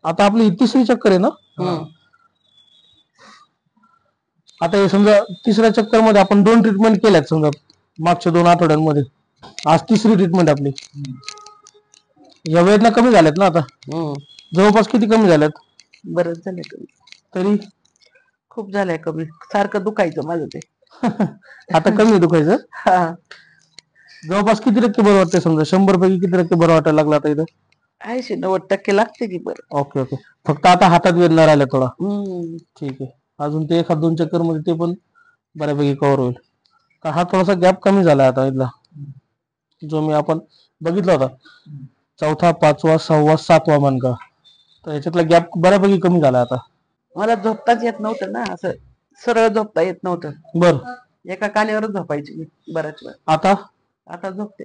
आता आपली तिसरी चक्कर आहे ना? आता हे समजा तिसऱ्या चक्कर मध्ये आपण 2 ट्रीटमेंट केल्यात समजा मागच्या 2 आठवड्यांमध्ये, आज तिसरी ट्रीटमेंट आपली. या वेदना कमी झाल्यात ना आता? जवळपास किती कमी झाल्यात? बरंच झालंय कमी. तरी खूप झालंय कमी. सारखं दुखायचं माझं ते. आता कमी दुखायचं? हा. जवळपास किती टक्के बरं वाटतंय समजा 100 पैकी किती टक्के बरं वाटायला लागलं आता इथं? 80-90% लागते की बरं. Okay okay. फक्त आता हातात वेदना राहिल्या थोडा. ठीक आहे. अजून ते 1-2 चक्कर मध्ये ते पण बऱ्यापैकी कव्हर होईल. तर हा थोडासा गॅप कमी झाला आता इथला, जो मी आपण बघितला होता 4था, 5वा, 6वा, 7वा मणका. तर याच्यातला गॅप बऱ्यापैकी कमी झाला आता. मला झोपताच येत नव्हतं ना, असं सरळ झोपता येत नव्हतं. बर. एका कान्यावरच झोपायची मी बऱ्याच वेळ. आता आता झोपते.